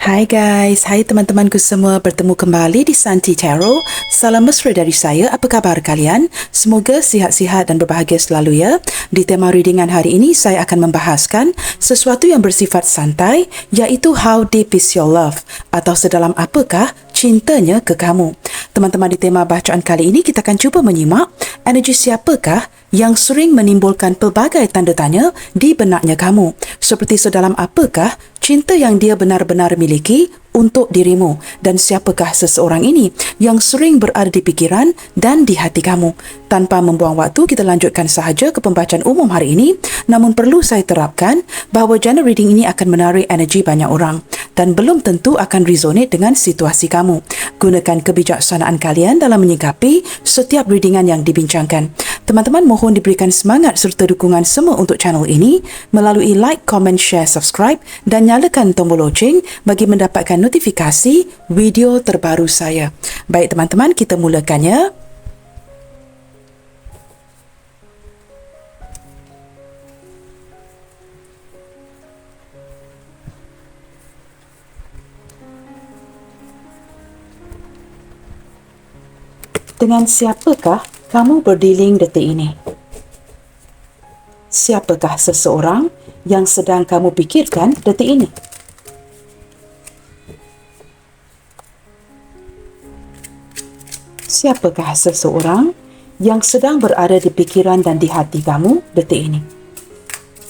Hai guys, hai teman-temanku semua, bertemu kembali di Santi Tarot. Salam mesra dari saya, apa khabar kalian? Semoga sihat-sihat dan berbahagia selalu ya. Di tema readingan hari ini, saya akan membahaskan sesuatu yang bersifat santai, iaitu how deep is your love, atau sedalam apakah cintanya ke kamu. Teman-teman, di tema bacaan kali ini kita akan cuba menyimak energi siapakah yang sering menimbulkan pelbagai tanda tanya di benaknya kamu. Seperti sedalam apakah cinta yang dia benar-benar miliki untuk dirimu, dan siapakah seseorang ini yang sering berada di pikiran dan di hati kamu. Tanpa membuang waktu, kita lanjutkan sahaja ke pembacaan umum hari ini. Namun perlu saya terapkan bahawa channel reading ini akan menarik energi banyak orang dan belum tentu akan resonate dengan situasi kamu. Gunakan kebijaksanaan kalian dalam menyikapi setiap readingan yang dibincangkan. Teman-teman, mohon diberikan semangat serta dukungan semua untuk channel ini melalui like, comment, share, subscribe dan nyalakan tombol loceng bagi mendapatkan notifikasi video terbaru saya. Baik teman-teman, kita mulakannya. Dengan siapakah kamu berdealing detik ini? Siapakah seseorang yang sedang kamu pikirkan detik ini? Siapakah seseorang yang sedang berada di pikiran dan di hati kamu detik ini?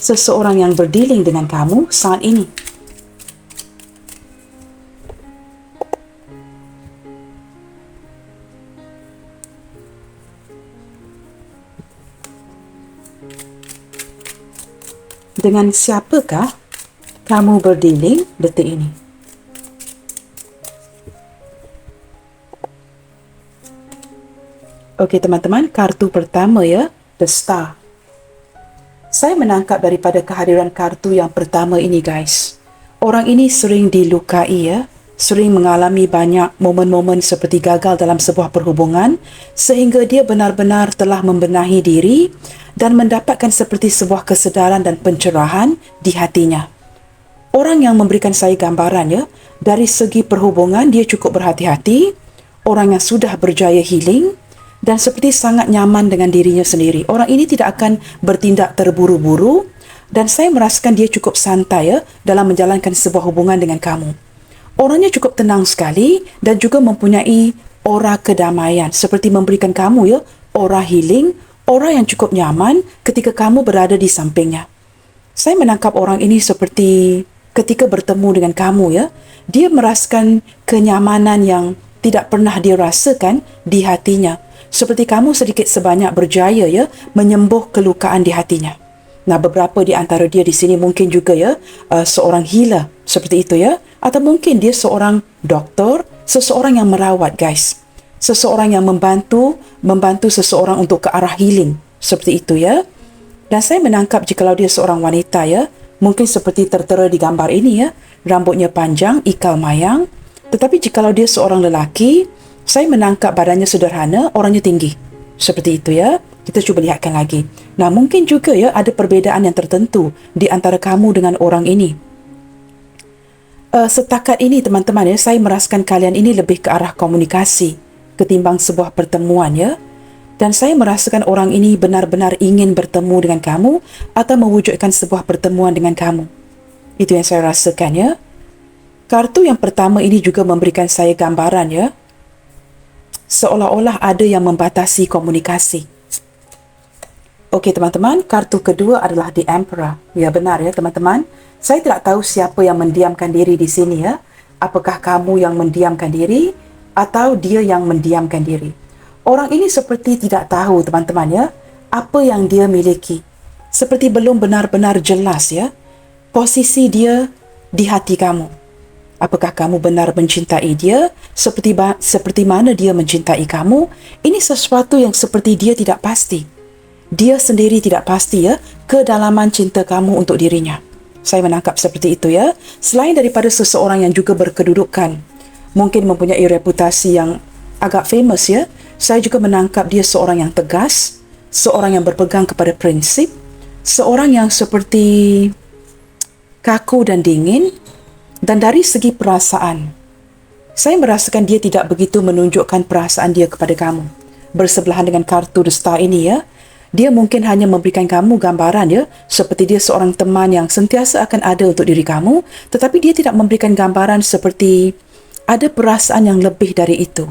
Seseorang yang berdealing dengan kamu saat ini. Dengan siapakah kamu berdealing detik ini? Okey teman-teman, kartu pertama ya, The Star. Saya menangkap daripada kehadiran kartu yang pertama ini guys. Orang ini sering dilukai ya, sering mengalami banyak momen-momen seperti gagal dalam sebuah perhubungan sehingga dia benar-benar telah membenahi diri dan mendapatkan seperti sebuah kesedaran dan pencerahan di hatinya. Orang yang memberikan saya gambaran ya, dari segi perhubungan dia cukup berhati-hati, orang yang sudah berjaya healing dan seperti sangat nyaman dengan dirinya sendiri. Orang ini tidak akan bertindak terburu-buru dan saya merasakan dia cukup santai ya dalam menjalankan sebuah hubungan dengan kamu. Orangnya cukup tenang sekali dan juga mempunyai aura kedamaian seperti memberikan kamu ya aura healing, aura yang cukup nyaman ketika kamu berada di sampingnya. Saya menangkap orang ini seperti ketika bertemu dengan kamu ya, dia merasakan kenyamanan yang tidak pernah dia rasakan di hatinya. Seperti kamu sedikit sebanyak berjaya ya menyembuh kelukaan di hatinya. Nah, beberapa di antara dia di sini mungkin juga ya seorang healer seperti itu ya, atau mungkin dia seorang doktor, seseorang yang merawat guys. Seseorang yang membantu seseorang untuk ke arah healing seperti itu ya. Dan saya menangkap jikalau dia seorang wanita ya, mungkin seperti tertera di gambar ini ya, rambutnya panjang, ikal mayang. Tetapi jikalau dia seorang lelaki, saya menangkap badannya sederhana, orangnya tinggi seperti itu ya. Kita cuba lihatkan lagi. Nah, mungkin juga ya ada perbezaan yang tertentu di antara kamu dengan orang ini. Setakat ini teman-teman ya, saya merasakan kalian ini lebih ke arah komunikasi ketimbang sebuah pertemuan ya. Dan saya merasakan orang ini benar-benar ingin bertemu dengan kamu atau mewujudkan sebuah pertemuan dengan kamu. Itu yang saya rasakan ya. Kartu yang pertama ini juga memberikan saya gambaran ya, seolah-olah ada yang membatasi komunikasi. Okey teman-teman, kartu kedua adalah The Emperor. Ya benar ya teman-teman. Saya tidak tahu siapa yang mendiamkan diri di sini ya. Apakah kamu yang mendiamkan diri atau dia yang mendiamkan diri? Orang ini seperti tidak tahu teman-teman ya, apa yang dia miliki. Seperti belum benar-benar jelas ya, posisi dia di hati kamu. Apakah kamu benar mencintai dia seperti mana dia mencintai kamu? Ini sesuatu yang seperti dia tidak pasti. Dia sendiri tidak pasti ya, kedalaman cinta kamu untuk dirinya. Saya menangkap seperti itu ya. Selain daripada seseorang yang juga berkedudukan, mungkin mempunyai reputasi yang agak famous ya, saya juga menangkap dia seorang yang tegas, seorang yang berpegang kepada prinsip, seorang yang seperti kaku dan dingin, Dan dari segi perasaan, saya merasakan dia tidak begitu menunjukkan perasaan dia kepada kamu. Bersebelahan dengan kartu The Star ini ya, dia mungkin hanya memberikan kamu gambaran ya, seperti dia seorang teman yang sentiasa akan ada untuk diri kamu, tetapi dia tidak memberikan gambaran seperti ada perasaan yang lebih dari itu.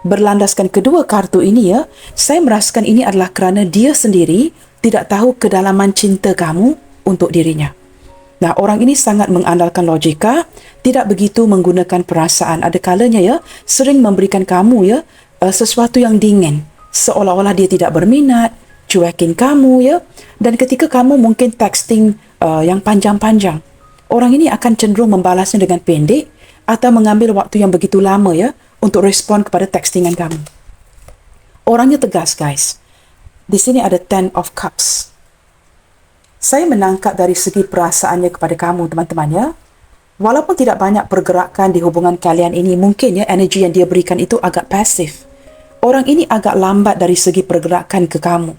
Berlandaskan kedua kartu ini ya, saya merasakan ini adalah kerana dia sendiri tidak tahu kedalaman cinta kamu untuk dirinya. Nah, orang ini sangat mengandalkan logika, tidak begitu menggunakan perasaan. Ada kalanya ya, sering memberikan kamu ya sesuatu yang dingin, seolah-olah dia tidak berminat, cuekin kamu ya. Dan ketika kamu mungkin texting yang panjang-panjang, orang ini akan cenderung membalasnya dengan pendek atau mengambil waktu yang begitu lama ya untuk respon kepada textingan kamu. Orangnya tegas, guys. Di sini ada Ten of Cups. Saya menangkap dari segi perasaannya kepada kamu, teman-teman ya. Walaupun tidak banyak pergerakan di hubungan kalian ini, mungkin ya energi yang dia berikan itu agak pasif. Orang ini agak lambat dari segi pergerakan ke kamu.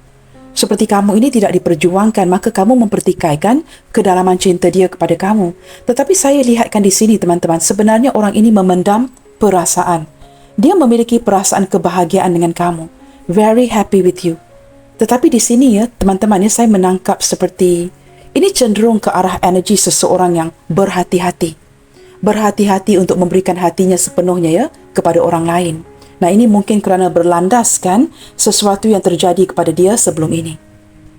Seperti kamu ini tidak diperjuangkan, maka kamu mempertikaikan kedalaman cinta dia kepada kamu. Tetapi saya lihatkan di sini, teman-teman, sebenarnya orang ini memendam perasaan. Dia memiliki perasaan kebahagiaan dengan kamu. Very happy with you. Tetapi di sini ya, teman-teman ya, saya menangkap seperti ini cenderung ke arah energi seseorang yang berhati-hati. Berhati-hati untuk memberikan hatinya sepenuhnya ya kepada orang lain. Nah, ini mungkin kerana berlandaskan sesuatu yang terjadi kepada dia sebelum ini.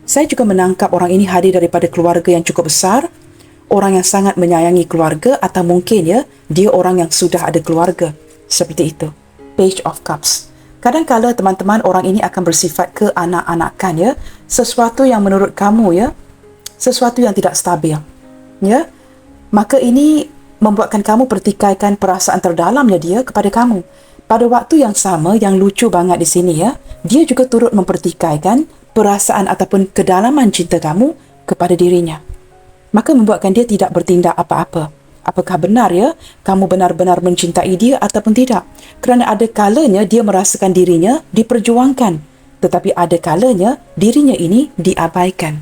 Saya juga menangkap orang ini hadir daripada keluarga yang cukup besar, orang yang sangat menyayangi keluarga, atau mungkin ya, dia orang yang sudah ada keluarga. Seperti itu. Page of Cups. Kadang-kala teman-teman, orang ini akan bersifat keanak-anakan ya, sesuatu yang menurut kamu ya, sesuatu yang tidak stabil. Ya. Maka ini membuatkan kamu pertikaikan perasaan terdalamnya dia kepada kamu. Pada waktu yang sama, yang lucu banget di sini ya, dia juga turut mempertikaikan perasaan ataupun kedalaman cinta kamu kepada dirinya. Maka membuatkan dia tidak bertindak apa-apa. Apakah benar ya, kamu benar-benar mencintai dia ataupun tidak? Kerana ada kalanya dia merasakan dirinya diperjuangkan, tetapi ada kalanya dirinya ini diabaikan.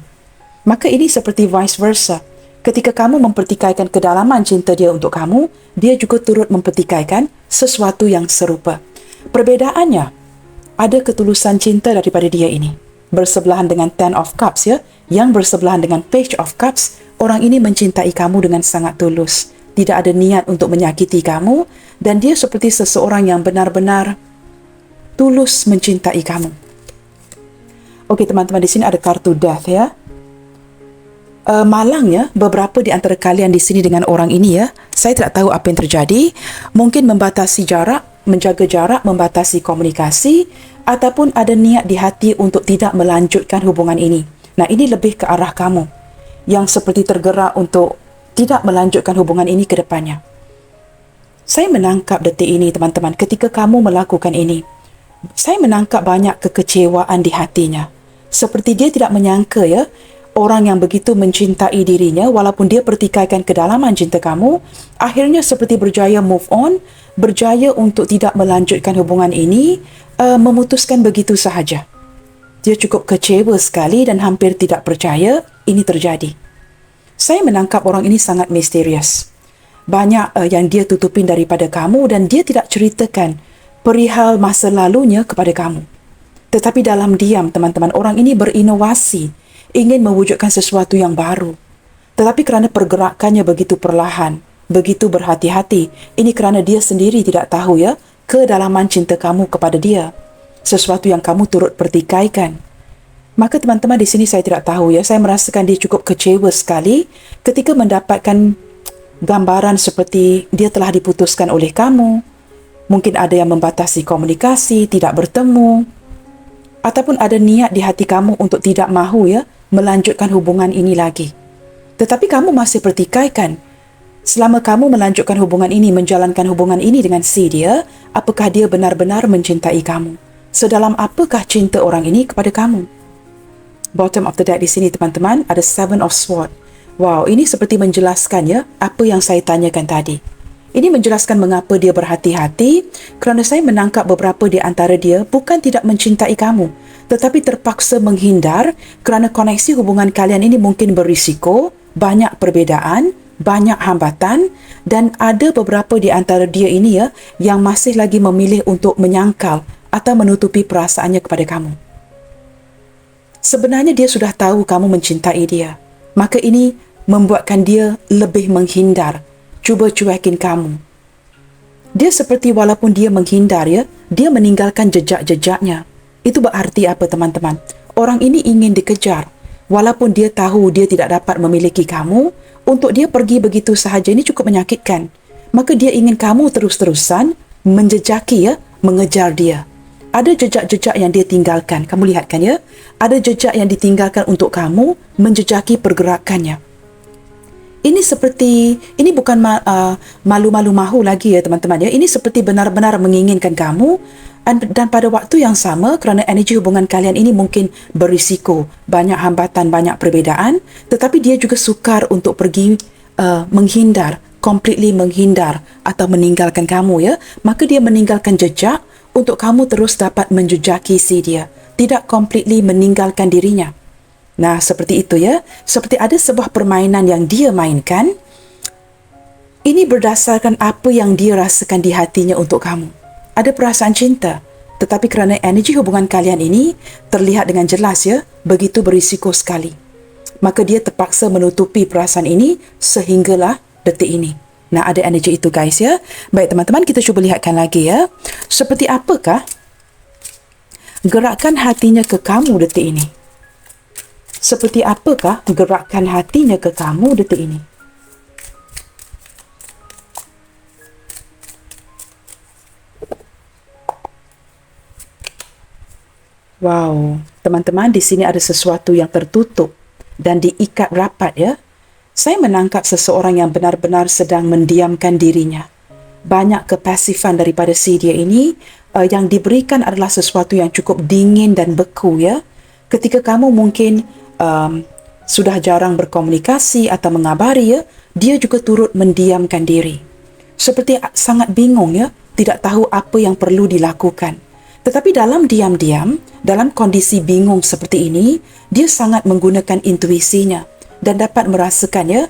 Maka ini seperti vice versa. Ketika kamu mempertikaikan kedalaman cinta dia untuk kamu, dia juga turut mempertikaikan sesuatu yang serupa. Perbedaannya, ada ketulusan cinta daripada dia ini. Bersebelahan dengan Ten of Cups ya, yang bersebelahan dengan Page of Cups, orang ini mencintai kamu dengan sangat tulus. Tidak ada niat untuk menyakiti kamu, dan dia seperti seseorang yang benar-benar tulus mencintai kamu. Okey teman-teman, di sini ada kartu Death ya. Malangnya beberapa di antara kalian di sini dengan orang ini ya, saya tidak tahu apa yang terjadi. Mungkin membatasi jarak, menjaga jarak, membatasi komunikasi, ataupun ada niat di hati untuk tidak melanjutkan hubungan ini. Nah, ini lebih ke arah kamu yang seperti tergerak untuk tidak melanjutkan hubungan ini ke depannya. Saya menangkap detik ini, teman-teman, ketika kamu melakukan ini. Saya menangkap banyak kekecewaan di hatinya. Seperti dia tidak menyangka ya, orang yang begitu mencintai dirinya, walaupun dia pertikaikan kedalaman cinta kamu, akhirnya seperti berjaya move on, berjaya untuk tidak melanjutkan hubungan ini, memutuskan begitu sahaja. Dia cukup kecewa sekali dan hampir tidak percaya ini terjadi. Saya menangkap orang ini sangat misterius. Banyak yang dia tutupin daripada kamu dan dia tidak ceritakan perihal masa lalunya kepada kamu. Tetapi dalam diam, teman-teman, orang ini berinovasi, ingin mewujudkan sesuatu yang baru. Tetapi kerana pergerakannya begitu perlahan, begitu berhati-hati, ini kerana dia sendiri tidak tahu ya, kedalaman cinta kamu kepada dia. Sesuatu yang kamu turut pertikaikan. Maka teman-teman, di sini saya tidak tahu ya, saya merasakan dia cukup kecewa sekali ketika mendapatkan gambaran seperti dia telah diputuskan oleh kamu. Mungkin ada yang membatasi komunikasi, tidak bertemu, ataupun ada niat di hati kamu untuk tidak mahu ya melanjutkan hubungan ini lagi. Tetapi kamu masih pertikaikan. Selama kamu melanjutkan hubungan ini, menjalankan hubungan ini dengan si dia, apakah dia benar-benar mencintai kamu? Sedalam apakah cinta orang ini kepada kamu? Bottom of the deck di sini, teman-teman, ada Seven of Swords. Wow, ini seperti menjelaskan ya apa yang saya tanyakan tadi. Ini menjelaskan mengapa dia berhati-hati, kerana saya menangkap beberapa di antara dia bukan tidak mencintai kamu, tetapi terpaksa menghindar kerana koneksi hubungan kalian ini mungkin berisiko, banyak perbezaan, banyak hambatan dan ada beberapa di antara dia ini ya yang masih lagi memilih untuk menyangkal atau menutupi perasaannya kepada kamu. Sebenarnya dia sudah tahu kamu mencintai dia. Maka ini membuatkan dia lebih menghindar, cuba cuekin kamu. Dia seperti walaupun dia menghindar ya, dia meninggalkan jejak-jejaknya. Itu berarti apa teman-teman? Orang ini ingin dikejar. Walaupun dia tahu dia tidak dapat memiliki kamu, untuk dia pergi begitu sahaja ini cukup menyakitkan. Maka dia ingin kamu terus-terusan menjejaki ya, mengejar dia. Ada jejak-jejak yang dia tinggalkan. Kamu lihat kan ya? Ada jejak yang ditinggalkan untuk kamu menjejaki pergerakannya. Ini bukan malu-malu mahu lagi ya teman-teman ya. Ini seperti benar-benar menginginkan kamu dan pada waktu yang sama kerana energi hubungan kalian ini mungkin berisiko, banyak hambatan, banyak perbezaan, tetapi dia juga sukar untuk pergi menghindar, completely menghindar atau meninggalkan kamu ya. Maka dia meninggalkan jejak untuk kamu terus dapat menjejaki si dia, tidak completely meninggalkan dirinya. Nah, seperti itu ya. Seperti ada sebuah permainan yang dia mainkan. Ini berdasarkan apa yang dia rasakan di hatinya untuk kamu. Ada perasaan cinta. Tetapi kerana energi hubungan kalian ini terlihat dengan jelas ya, begitu berisiko sekali. Maka dia terpaksa menutupi perasaan ini sehinggalah detik ini. Nah, ada energi itu guys ya. Baik teman-teman, kita cuba lihatkan lagi ya. Seperti apakah gerakan hatinya ke kamu detik ini? Seperti apakah gerakan hatinya ke kamu detik ini? Wow, teman-teman, di sini ada sesuatu yang tertutup dan diikat rapat ya. Saya menangkap seseorang yang benar-benar sedang mendiamkan dirinya. Banyak kepasifan daripada si dia ini yang diberikan adalah sesuatu yang cukup dingin dan beku ya. Ketika kamu mungkin sudah jarang berkomunikasi atau mengabari ya, dia juga turut mendiamkan diri. Seperti sangat bingung ya, tidak tahu apa yang perlu dilakukan. Tetapi dalam diam-diam, dalam kondisi bingung seperti ini, dia sangat menggunakan intuisinya dan dapat merasakan ya,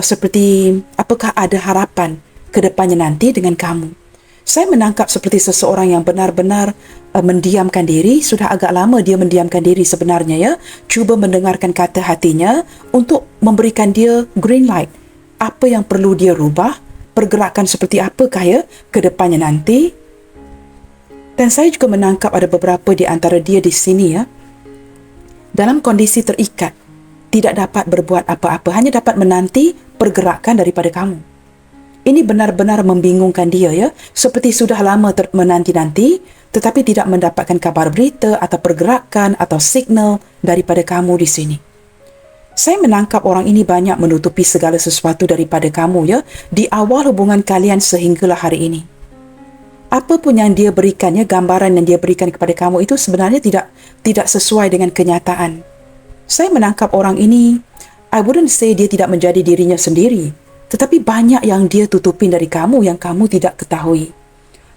seperti apakah ada harapan ke depannya nanti dengan kamu. Saya menangkap seperti seseorang yang benar-benar mendiamkan diri. Sudah agak lama dia mendiamkan diri sebenarnya ya. Cuba mendengarkan kata hatinya untuk memberikan dia green light. Apa yang perlu dia rubah? Pergerakan seperti apakah ya ke depannya nanti? Dan saya juga menangkap ada beberapa di antara dia di sini ya, dalam kondisi terikat, tidak dapat berbuat apa-apa, hanya dapat menanti pergerakan daripada kamu. Ini benar-benar membingungkan dia ya, seperti sudah lama menanti-nanti tetapi tidak mendapatkan kabar berita atau pergerakan atau signal daripada kamu di sini. Saya menangkap orang ini banyak menutupi segala sesuatu daripada kamu ya, di awal hubungan kalian sehinggalah hari ini. Apa pun yang dia berikan ya, gambaran yang dia berikan kepada kamu itu sebenarnya tidak sesuai dengan kenyataan. Saya menangkap orang ini, I wouldn't say dia tidak menjadi dirinya sendiri, tetapi banyak yang dia tutupin dari kamu yang kamu tidak ketahui.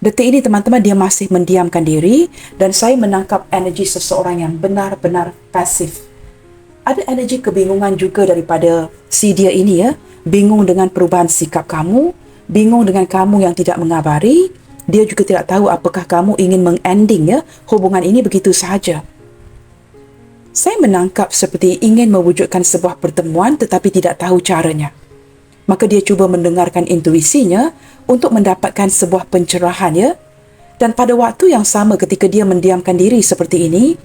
Detik ini teman-teman, dia masih mendiamkan diri dan saya menangkap energi seseorang yang benar-benar pasif. Ada energi kebingungan juga daripada si dia ini ya. Bingung dengan perubahan sikap kamu, bingung dengan kamu yang tidak mengabari. Dia juga tidak tahu apakah kamu ingin mengending ya hubungan ini begitu sahaja. Saya menangkap seperti ingin mewujudkan sebuah pertemuan tetapi tidak tahu caranya. Maka dia cuba mendengarkan intuisinya untuk mendapatkan sebuah pencerahan ya. Dan pada waktu yang sama ketika dia mendiamkan diri seperti ini,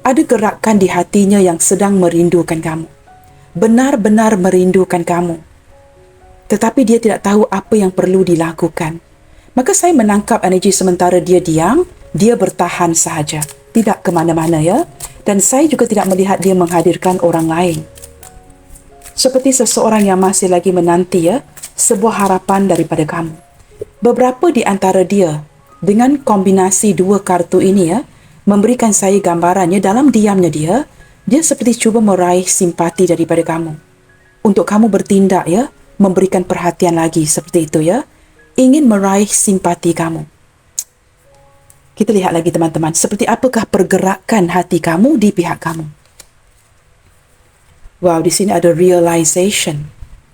ada gerakan di hatinya yang sedang merindukan kamu. Benar-benar merindukan kamu. Tetapi dia tidak tahu apa yang perlu dilakukan. Maka saya menangkap energi sementara dia diam, dia bertahan sahaja. Tidak ke mana-mana ya. Dan saya juga tidak melihat dia menghadirkan orang lain. Seperti seseorang yang masih lagi menanti ya, sebuah harapan daripada kamu. Beberapa di antara dia, dengan kombinasi dua kartu ini ya, memberikan saya gambarannya dalam diamnya dia seperti cuba meraih simpati daripada kamu. Untuk kamu bertindak ya, memberikan perhatian lagi seperti itu ya. Ingin meraih simpati kamu. Kita lihat lagi teman-teman, seperti apakah pergerakan hati kamu di pihak kamu. Wow, di sini ada realization.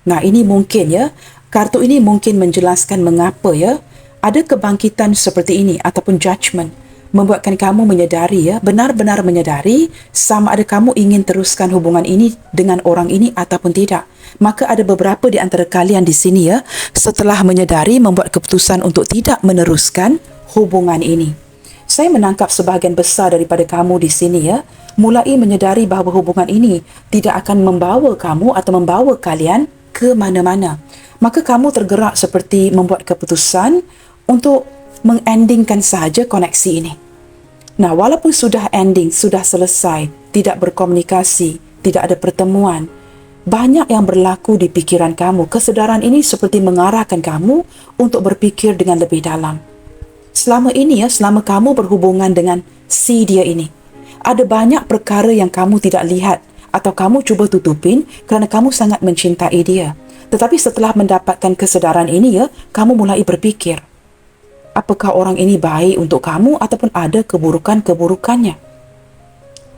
Nah, ini mungkin ya, kartu ini mungkin menjelaskan mengapa ya ada kebangkitan seperti ini ataupun judgment membuatkan kamu menyedari ya, benar-benar menyedari sama ada kamu ingin teruskan hubungan ini dengan orang ini ataupun tidak. Maka ada beberapa di antara kalian di sini ya, setelah menyedari membuat keputusan untuk tidak meneruskan hubungan ini. Saya menangkap sebahagian besar daripada kamu di sini ya, mulai menyedari bahawa hubungan ini tidak akan membawa kamu atau membawa kalian ke mana-mana. Maka kamu tergerak seperti membuat keputusan untuk mengendingkan sahaja koneksi ini. Nah, walaupun sudah ending, sudah selesai, tidak berkomunikasi, tidak ada pertemuan, banyak yang berlaku di fikiran kamu. Kesedaran ini seperti mengarahkan kamu untuk berfikir dengan lebih dalam. Selama ini ya, selama kamu berhubungan dengan si dia ini, ada banyak perkara yang kamu tidak lihat atau kamu cuba tutupin kerana kamu sangat mencintai dia. Tetapi setelah mendapatkan kesedaran ini ya, kamu mulai berfikir, apakah orang ini baik untuk kamu ataupun ada keburukan-keburukannya?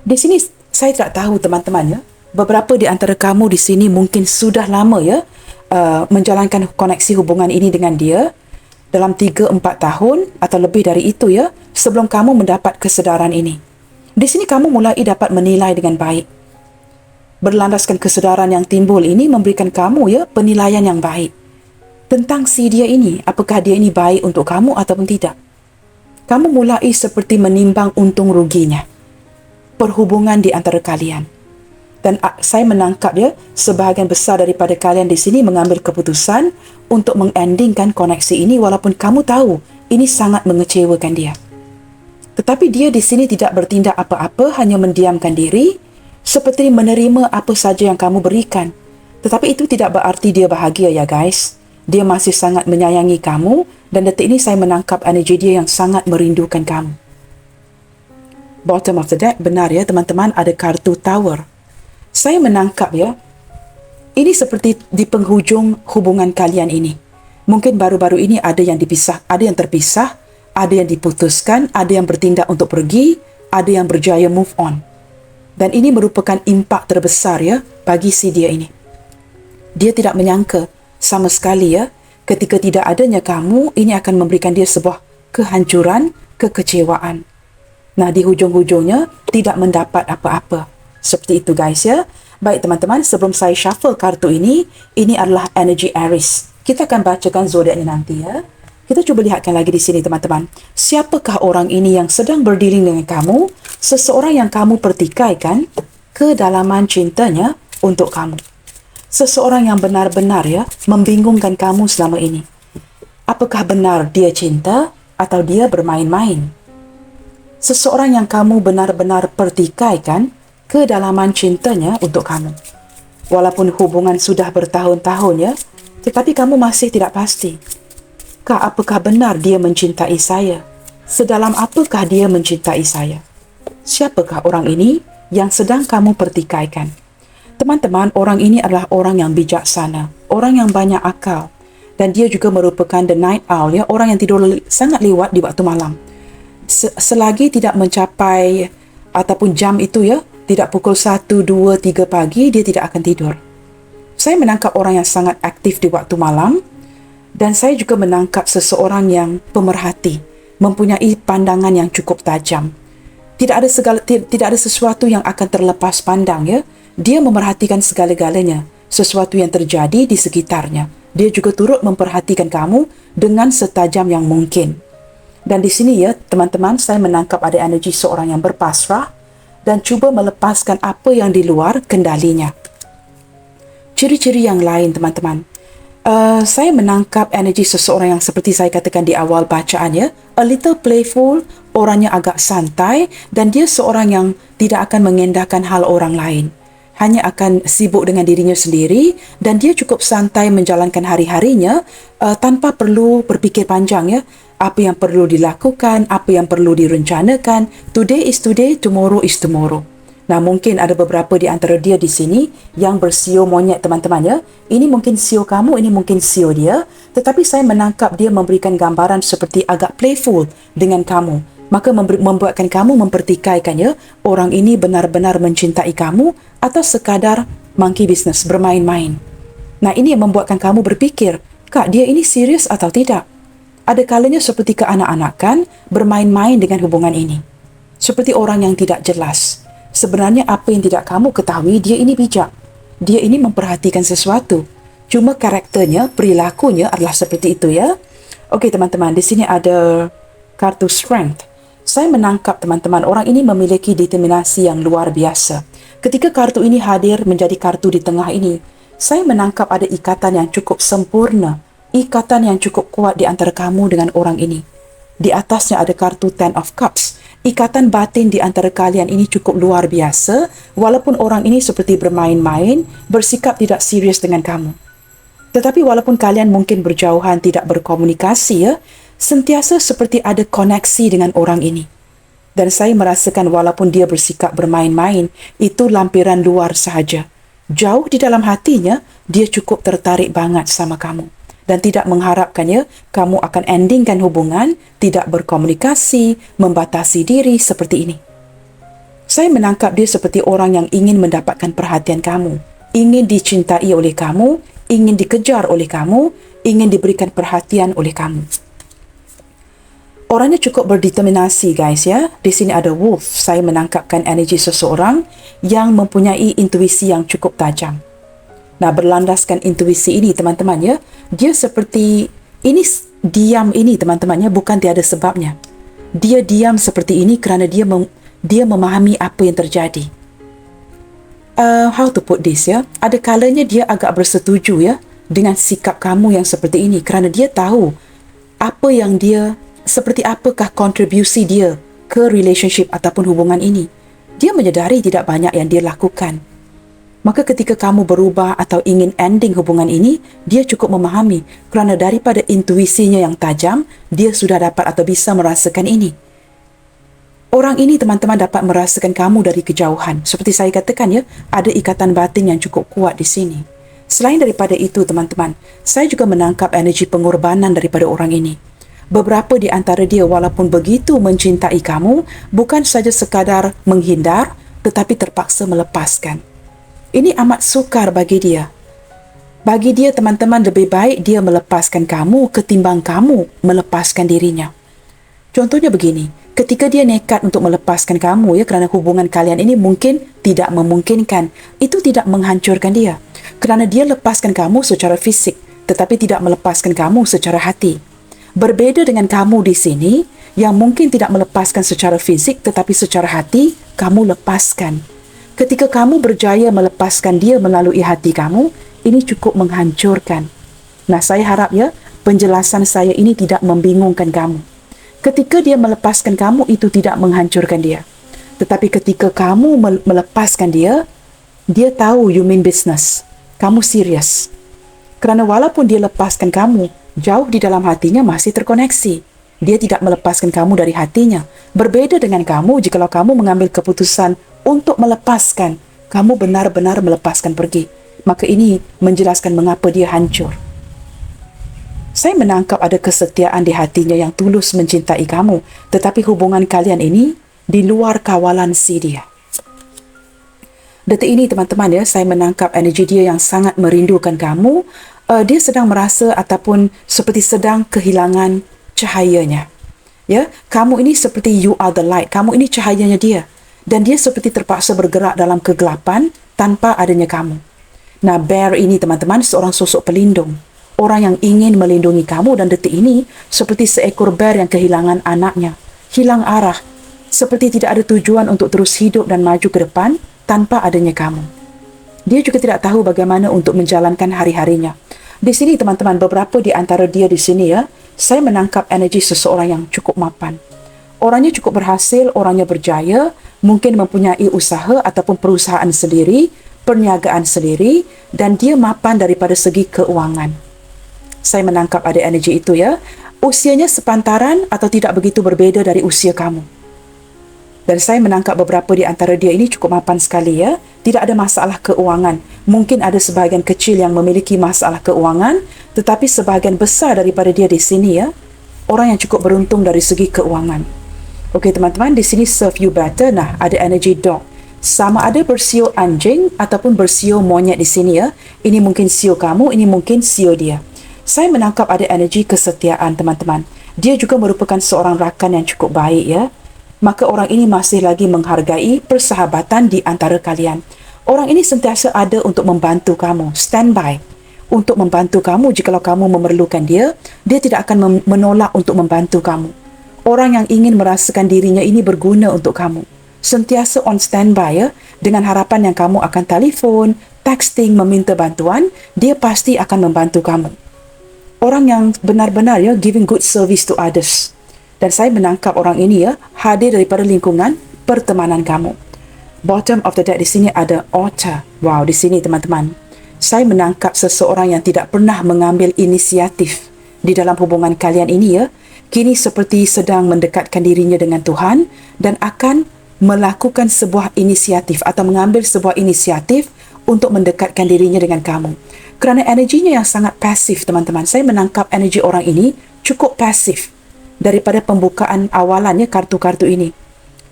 Di sini saya tidak tahu teman-teman ya. Beberapa di antara kamu di sini mungkin sudah lama ya menjalankan koneksi hubungan ini dengan dia dalam 3-4 tahun atau lebih dari itu ya, sebelum kamu mendapat kesedaran ini. Di sini kamu mulai dapat menilai dengan baik. Berlandaskan kesedaran yang timbul ini memberikan kamu ya penilaian yang baik tentang si dia ini, apakah dia ini baik untuk kamu ataupun tidak. Kamu mulai seperti menimbang untung ruginya perhubungan di antara kalian. Dan saya menangkap ya, sebahagian besar daripada kalian di sini mengambil keputusan untuk mengendingkan koneksi ini walaupun kamu tahu ini sangat mengecewakan dia. Tetapi dia di sini tidak bertindak apa-apa, hanya mendiamkan diri, seperti menerima apa saja yang kamu berikan. Tetapi itu tidak berarti dia bahagia ya guys. Dia masih sangat menyayangi kamu dan detik ini saya menangkap energi dia yang sangat merindukan kamu. Bottom of the deck, benar ya teman-teman, ada kartu Tower. Saya menangkap ya, ini seperti di penghujung hubungan kalian ini. Mungkin baru-baru ini ada yang dipisah, ada yang terpisah, ada yang diputuskan, ada yang bertindak untuk pergi, ada yang berjaya move on. Dan ini merupakan impak terbesar ya bagi si dia ini. Dia tidak menyangka sama sekali ya, ketika tidak adanya kamu, ini akan memberikan dia sebuah kehancuran, kekecewaan. Nah, di hujung-hujungnya tidak mendapat apa-apa. Seperti itu guys ya. Baik teman-teman, sebelum saya shuffle kartu ini adalah energi Aries. Kita akan bacakan zodiaknya nanti ya. Kita cuba lihatkan lagi di sini teman-teman. Siapakah orang ini yang sedang berdealing dengan kamu? Seseorang yang kamu pertikaikan kedalaman cintanya untuk kamu. Seseorang yang benar-benar ya membingungkan kamu selama ini. Apakah benar dia cinta atau dia bermain-main? Seseorang yang kamu benar-benar pertikaikan kedalaman cintanya untuk kamu. Walaupun hubungan sudah bertahun-tahun ya, tetapi kamu masih tidak pasti. Apakah benar dia mencintai saya? Sedalam apakah dia mencintai saya? Siapakah orang ini yang sedang kamu pertikaikan? Teman-teman, orang ini adalah orang yang bijaksana, orang yang banyak akal, dan dia juga merupakan the night owl ya, orang yang tidur sangat lewat di waktu malam. Selagi tidak mencapai ataupun jam itu ya, tidak pukul 1, 2, 3 pagi, dia tidak akan tidur. Saya menangkap orang yang sangat aktif di waktu malam, dan saya juga menangkap seseorang yang pemerhati, mempunyai pandangan yang cukup tajam. Tidak ada sesuatu yang akan terlepas pandang ya. Dia memerhatikan segala-galanya, sesuatu yang terjadi di sekitarnya. Dia juga turut memperhatikan kamu dengan setajam yang mungkin. Dan di sini ya, teman-teman, saya menangkap ada energi seorang yang berpasrah dan cuba melepaskan apa yang di luar kendalinya. Ciri-ciri yang lain, teman-teman. Saya menangkap energi seseorang yang seperti saya katakan di awal bacaan ya, a little playful, orangnya agak santai dan dia seorang yang tidak akan mengendahkan hal orang lain. Hanya akan sibuk dengan dirinya sendiri dan dia cukup santai menjalankan hari-harinya tanpa perlu berfikir panjang ya. Apa yang perlu dilakukan, apa yang perlu direncanakan. Today is today, tomorrow is tomorrow. Nah, mungkin ada beberapa di antara dia di sini yang bersio monyet teman-teman ya. Ini mungkin sio kamu, ini mungkin sio dia. Tetapi saya menangkap dia memberikan gambaran seperti agak playful dengan kamu. Maka membuatkan kamu mempertikaikannya, orang ini benar-benar mencintai kamu atau sekadar monkey business, bermain-main. Nah, ini yang membuatkan kamu berfikir, Kak, dia ini serius atau tidak? Ada kalanya seperti keanak-anakan bermain-main dengan hubungan ini. Seperti orang yang tidak jelas. Sebenarnya apa yang tidak kamu ketahui, dia ini bijak. Dia ini memperhatikan sesuatu. Cuma karakternya, perilakunya adalah seperti itu ya. Okey teman-teman, di sini ada kartu strength. Saya menangkap teman-teman, orang ini memiliki determinasi yang luar biasa. Ketika kartu ini hadir menjadi kartu di tengah ini, saya menangkap ada ikatan yang cukup sempurna, ikatan yang cukup kuat di antara kamu dengan orang ini. Di atasnya ada kartu Ten of Cups. Ikatan batin di antara kalian ini cukup luar biasa, walaupun orang ini seperti bermain-main, bersikap tidak serius dengan kamu. Tetapi walaupun kalian mungkin berjauhan, tidak berkomunikasi ya, sentiasa seperti ada koneksi dengan orang ini. Dan saya merasakan walaupun dia bersikap bermain-main, itu lampiran luar sahaja. Jauh di dalam hatinya, dia cukup tertarik banget sama kamu. Dan tidak mengharapkannya, kamu akan endingkan hubungan, tidak berkomunikasi, membatasi diri seperti ini. Saya menangkap dia seperti orang yang ingin mendapatkan perhatian kamu, ingin dicintai oleh kamu, ingin dikejar oleh kamu, ingin diberikan perhatian oleh kamu. Orangnya cukup berdeterminasi guys ya. Di sini ada wolf. Saya menangkapkan energi seseorang yang mempunyai intuisi yang cukup tajam. Nah, berlandaskan intuisi ini teman-teman ya, dia seperti ini, diam ini teman-teman ya, bukan tiada sebabnya. Dia diam seperti ini kerana dia memahami apa yang terjadi. How to put this ya, ada kalanya dia agak bersetuju ya dengan sikap kamu yang seperti ini kerana dia tahu apa yang dia, seperti apakah kontribusi dia ke relationship ataupun hubungan ini. Dia menyedari tidak banyak yang dia lakukan. Maka ketika kamu berubah atau ingin ending hubungan ini, dia cukup memahami kerana daripada intuisinya yang tajam, dia sudah dapat atau bisa merasakan ini. Orang ini teman-teman dapat merasakan kamu dari kejauhan. Seperti saya katakan ya, ada ikatan batin yang cukup kuat di sini. Selain daripada itu teman-teman, saya juga menangkap energi pengorbanan daripada orang ini. Beberapa di antara dia walaupun begitu mencintai kamu, bukan saja sekadar menghindar, tetapi terpaksa melepaskan. Ini amat sukar bagi dia. Bagi dia teman-teman, lebih baik dia melepaskan kamu ketimbang kamu melepaskan dirinya. Contohnya begini, ketika dia nekat untuk melepaskan kamu ya kerana hubungan kalian ini mungkin tidak memungkinkan, itu tidak menghancurkan dia. Kerana dia lepaskan kamu secara fisik, tetapi tidak melepaskan kamu secara hati. Berbeza dengan kamu di sini yang mungkin tidak melepaskan secara fisik tetapi secara hati kamu lepaskan. Ketika kamu berjaya melepaskan dia melalui hati kamu, ini cukup menghancurkan. Nah, saya harap ya, penjelasan saya ini tidak membingungkan kamu. Ketika dia melepaskan kamu, itu tidak menghancurkan dia. Tetapi ketika kamu melepaskan dia, dia tahu you mean business. Kamu serius. Kerana walaupun dia lepaskan kamu, jauh di dalam hatinya masih terkoneksi. Dia tidak melepaskan kamu dari hatinya. Berbeza dengan kamu, jikalau kamu mengambil keputusan untuk melepaskan, kamu benar-benar melepaskan pergi. Maka ini menjelaskan mengapa dia hancur. Saya menangkap ada kesetiaan di hatinya yang tulus mencintai kamu, tetapi hubungan kalian ini di luar kawalan si dia. Detik ini teman-teman ya, saya menangkap energi dia yang sangat merindukan kamu. Dia sedang merasa ataupun seperti sedang kehilangan cahayanya. Ya, kamu ini seperti you are the light. Kamu ini cahayanya dia. Dan dia seperti terpaksa bergerak dalam kegelapan tanpa adanya kamu. Nah, bear ini teman-teman seorang sosok pelindung. Orang yang ingin melindungi kamu dan detik ini seperti seekor bear yang kehilangan anaknya. Hilang arah. Seperti tidak ada tujuan untuk terus hidup dan maju ke depan tanpa adanya kamu. Dia juga tidak tahu bagaimana untuk menjalankan hari-harinya. Di sini teman-teman, beberapa di antara dia di sini ya, saya menangkap energi seseorang yang cukup mapan. Orangnya cukup berhasil, orangnya berjaya, mungkin mempunyai usaha ataupun perusahaan sendiri, perniagaan sendiri, dan dia mapan daripada segi keuangan. Saya menangkap ada energi itu ya. Usianya sepantaran atau tidak begitu berbeza dari usia kamu. Dan saya menangkap beberapa di antara dia ini cukup mapan sekali ya. Tidak ada masalah keuangan. Mungkin ada sebahagian kecil yang memiliki masalah keuangan, tetapi sebahagian besar daripada dia di sini ya, orang yang cukup beruntung dari segi keuangan. Okey teman-teman, di sini serve you better. Nah, ada energi dog. Sama ada bersio anjing ataupun bersio monyet di sini ya. Ini mungkin sio kamu, ini mungkin sio dia. Saya menangkap ada energi kesetiaan teman-teman. Dia juga merupakan seorang rakan yang cukup baik ya. Maka orang ini masih lagi menghargai persahabatan di antara kalian. Orang ini sentiasa ada untuk membantu kamu, standby untuk membantu kamu jikalau kamu memerlukan dia. Dia tidak akan menolak untuk membantu kamu. Orang yang ingin merasakan dirinya ini berguna untuk kamu, sentiasa on standby ya, dengan harapan yang kamu akan telefon, texting, meminta bantuan, dia pasti akan membantu kamu. Orang yang benar-benar ya, giving good service to others. Dan saya menangkap orang ini ya, hadir daripada lingkungan pertemanan kamu. Bottom of the deck di sini ada otter. Wow, di sini teman-teman. Saya menangkap seseorang yang tidak pernah mengambil inisiatif di dalam hubungan kalian ini ya. Kini seperti sedang mendekatkan dirinya dengan Tuhan dan akan melakukan sebuah inisiatif atau mengambil sebuah inisiatif untuk mendekatkan dirinya dengan kamu. Kerana energinya yang sangat pasif teman-teman. Saya menangkap energi orang ini cukup pasif. Daripada pembukaan awalannya kartu-kartu ini.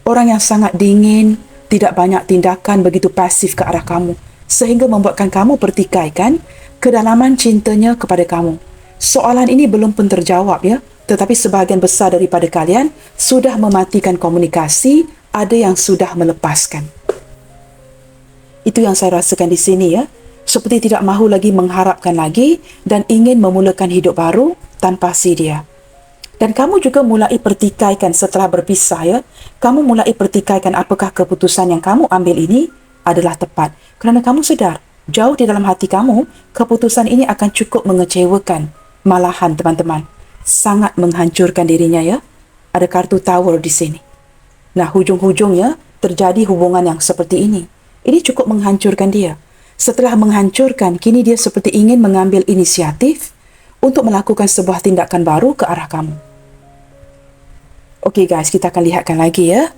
Orang yang sangat dingin, tidak banyak tindakan, begitu pasif ke arah kamu. Sehingga membuatkan kamu pertikaikan kedalaman cintanya kepada kamu. Soalan ini belum pun terjawab ya. Tetapi sebahagian besar daripada kalian sudah mematikan komunikasi, ada yang sudah melepaskan. Itu yang saya rasakan di sini ya. Seperti tidak mahu lagi mengharapkan lagi dan ingin memulakan hidup baru tanpa si dia. Dan kamu juga mulai pertikaikan setelah berpisah ya. Kamu mulai pertikaikan apakah keputusan yang kamu ambil ini adalah tepat. Kerana kamu sedar, jauh di dalam hati kamu, keputusan ini akan cukup mengecewakan. Malahan teman-teman, sangat menghancurkan dirinya ya. Ada kartu Tower di sini. Nah, hujung-hujungnya terjadi hubungan yang seperti ini. Ini cukup menghancurkan dia. Setelah menghancurkan, kini dia seperti ingin mengambil inisiatif untuk melakukan sebuah tindakan baru ke arah kamu. Okey guys, kita akan lihatkan lagi ya.